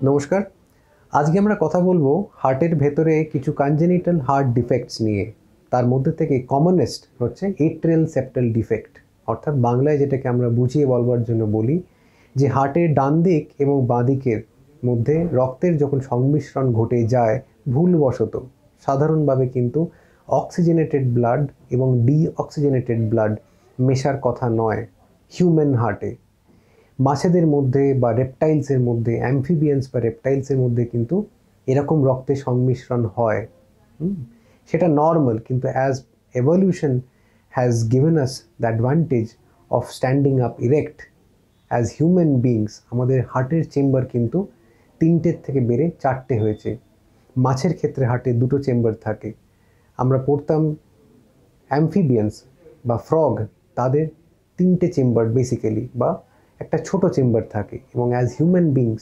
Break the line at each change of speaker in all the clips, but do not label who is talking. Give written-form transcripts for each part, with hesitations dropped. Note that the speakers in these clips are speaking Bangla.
নমস্কার। আজকে আমরা কথা বলবো হার্টের ভেতরে কিছু কনজেনিটাল হার্ট ডিফেক্টস নিয়ে। তার মধ্যে থেকে কমনেস্ট হচ্ছে এট্রিয়াল সেপ্টাল ডিফেক্ট, অর্থাৎ বাংলায় যেটাকে আমরা বুঝিয়ে বলবার জন্য বলি যে হার্টের ডান দিক এবং বাঁ দিকের মধ্যে রক্তের যখন সংমিশ্রণ ঘটে যায় ভুলবশত, সাধারণভাবে কিন্তু অক্সিজেনেটেড ব্লাড এবং ডিঅক্সিজেনেটেড ব্লাড মেশার কথা নয় হিউম্যান হার্টে। মাছেদের মধ্যে বা রেপটাইলসের মধ্যে, অ্যাম্ফিবিয়ান্স বা রেপটাইলসের মধ্যে কিন্তু এরকম রক্তের সংমিশ্রণ হয়। সেটা নর্মাল, কিন্তু as evolution has given us the advantage of standing up erect as human beings, আমাদের হার্টের চেম্বার কিন্তু 3টের থেকে বেড়ে 4টে হয়েছে। মাছের ক্ষেত্রে হার্টে 2টো চেম্বার থাকে। আমরা পড়তাম অ্যাম্ফিবিয়ান্স বা ফ্রগ, তাদের 3টে চেম্বার বেসিক্যালি বা একটা ছোট চেম্বার থাকে। এবং as human beings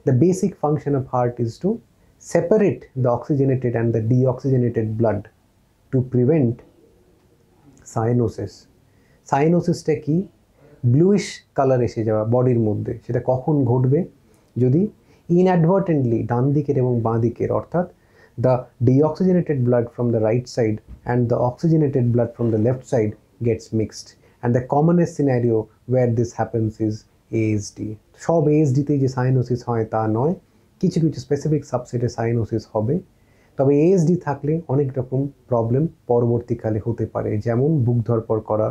the basic function of heart is to separate the oxygenated and the deoxygenated blood to prevent cyanosis. সাইনোসিসটা কি? ব্লুইশ কালার এসে যাওয়া বডির মধ্যে। সেটা কখন ঘটবে? যদি ইনঅ্যাডভার্টেন্টলি ডান দিকের এবং বাঁ দিকের, অর্থাৎ the deoxygenated blood from the right side and the oxygenated blood from the left side gets mixed, and the commonest scenario where this happens is ASD. সব ASD তে যে সাইনোসিস হয় তা নয়, কিছু কিছু স্পেসিফিক সাবসেটে সাইনোসিস হবে। তবে ASD থাকলে অনেক রকম প্রবলেম পরবর্তীকালে হতে পারে, যেমন বুক ধড়ফড় করা,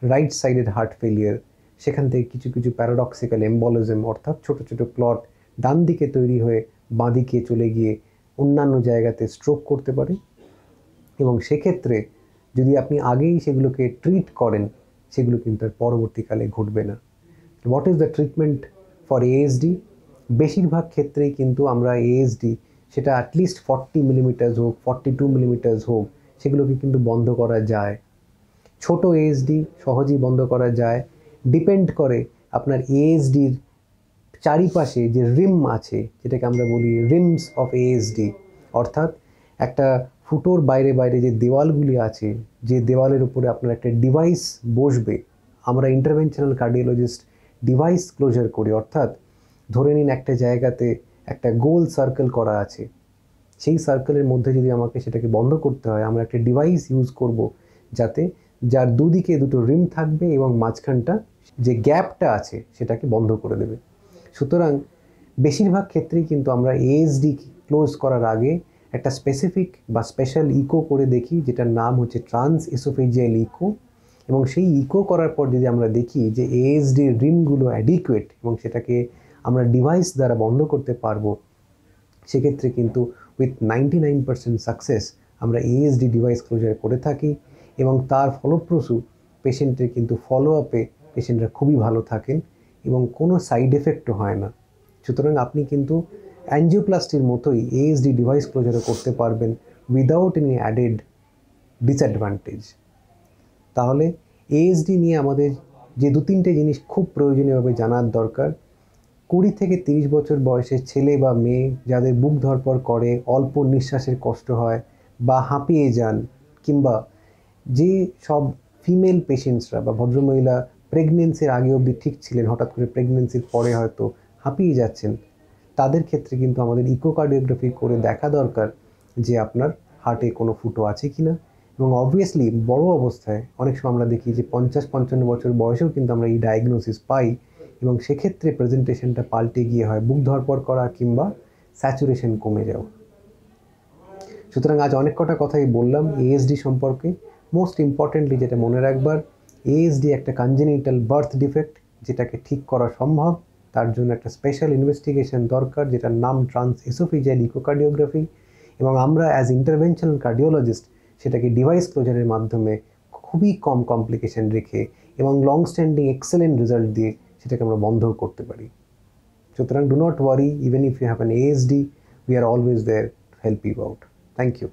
রাইট সাইডের হার্ট ফেলিয়ার, সেখান থেকে কিছু কিছু প্যারাডক্সিক্যাল এম্বলিজম, অর্থাৎ ছোট ছোট ক্লট ডান দিকে তৈরি হয়ে বাঁ দিকে চলে গিয়ে অন্যান্য জায়গাতে স্ট্রোক করতে পারে। এবং সেক্ষেত্রে যদি আপনি আগেই সেগুলোকে ট্রিট করেন, সেগুলো কিন্তু আর পরবর্তীকালে ঘটবে না। What is the treatment for ASD? বেশিরভাগ ক্ষেত্রেই কিন্তু আমরা ASD, সেটা অ্যাটলিস্ট 40 মিলিমিটার্স হোক, 42 মিলিমিটার্স হোক, সেগুলোকে কিন্তু বন্ধ করা যায়। ছোট ASD সহজেই বন্ধ করা যায়। ডিপেন্ড করে আপনার ASDর চারিপাশে যে রিম আছে, যেটাকে আমরা বলি রিমস অফ ASD, অর্থাৎ একটা ফুটোর বাইরে বাইরে যে দেওয়ালগুলি আছে, যে দেওয়ালের উপরে আপনার একটা ডিভাইস বসবে। আমরা ইন্টারভেনশনাল কার্ডিওলজিস্ট ডিভাইস ক্লোজার করি, অর্থাৎ ধরে নিন একটা জায়গাতে একটা গোল সার্কেল করা আছে, সেই সার্কেলের মধ্যে যদি আমাকে সেটাকে বন্ধ করতে হয়, আমরা একটা ডিভাইস ইউজ করব যাতে যার দুদিকে দুটো রিম থাকবে এবং মাঝখানটা যে গ্যাপটা আছে সেটাকে বন্ধ করে দেবে। সুতরাং বেশিরভাগ ক্ষেত্রেই কিন্তু আমরা ASD ক্লোজ করার আগে একটা স্পেসিফিক বা স্পেশাল ইকো করে দেখি, যেটার নাম হচ্ছে ট্রান্স এসোফেজিয়াল ইকো। এবং সেই ইকো করার পর যদি আমরা দেখি যে ASDর রিমগুলো অ্যাডিকুয়েট এবং সেটাকে আমরা ডিভাইস দ্বারা বন্ধ করতে পারবো, সেক্ষেত্রে কিন্তু উইথ 99% সাকসেস আমরা ASD ডিভাইস ক্লোজার করে থাকি। এবং তার ফলপ্রসূ পেশেন্টের কিন্তু ফলো আপে পেশেন্টরা খুবই ভালো থাকেন এবং কোনো সাইড এফেক্টও হয় না। সুতরাং আপনি কিন্তু অ্যাঞ্জিওপ্লাস্টির মতোই ASD ডিভাইস ক্লোজারও করতে পারবেন উইদাউট এনি অ্যাডেড ডিসঅ্যাডভান্টেজ। তাহলে ASD নিয়ে আমাদের যে 2-3টে জিনিস খুব প্রয়োজনীয়ভাবে জানার দরকার। 20 থেকে 30 বছর বয়সের ছেলে বা মেয়ে যাদের বুক ধড়ফড় করে, অল্প নিঃশ্বাসের কষ্ট হয় বা হাঁপিয়ে যান, কিংবা যে সব ফিমেল পেশেন্টসরা বা ভদ্রমহিলা প্রেগনেন্সির আগে অবধি ঠিক ছিলেন, হঠাৎ করে প্রেগনেন্সির পরে হয়তো হাঁপিয়ে যাচ্ছেন, তাদের ক্ষেত্রে কিন্তু আমাদের ইকোকার্ডিওগ্রাফি করে দেখা দরকার যে আপনার হার্টে কোনো ফুটো আছে কি না। এবং অবভিয়াসলি বড় অবস্থায় অনেক সময় আমরা দেখি যে 50-55 বছর বয়সেও কিন্তু আমরা এই ডায়াগনোসিস পাই, এবং সেক্ষেত্রে প্রেজেন্টেশনটা পাল্টে গিয়ে হয় বুক ধড়ফড় করা কিংবা স্যাচুরেশন কমে যাওয়া। সুতরাং আজ অনেক কটা কথাই বললাম ASD সম্পর্কে। মোস্ট ইম্পর্টেন্টলি যেটা মনে রাখবার, ASD একটা কনজেনিটাল বার্থ ডিফেক্ট, যেটাকে ঠিক করা সম্ভব। তার জন্য একটা স্পেশাল ইনভেস্টিগেশন দরকার, যেটার নাম ট্রান্স এসোফেজিয়াল ইকোকার্ডিওগ্রাফি। এবং আমরা অ্যাজ ইন্টারভেনশনাল কার্ডিওলজিস্ট সেটাকে ডিভাইস ক্লোজারের মাধ্যমে খুবই কম কমপ্লিকেশন রেখে এবং লং স্ট্যান্ডিং এক্সেলেন্ট রেজাল্ট দিয়ে সেটাকে আমরা বন্ধও করতে পারি। সুতরাং do not worry, even if you have an ASD, we are always there to help you out. Thank you.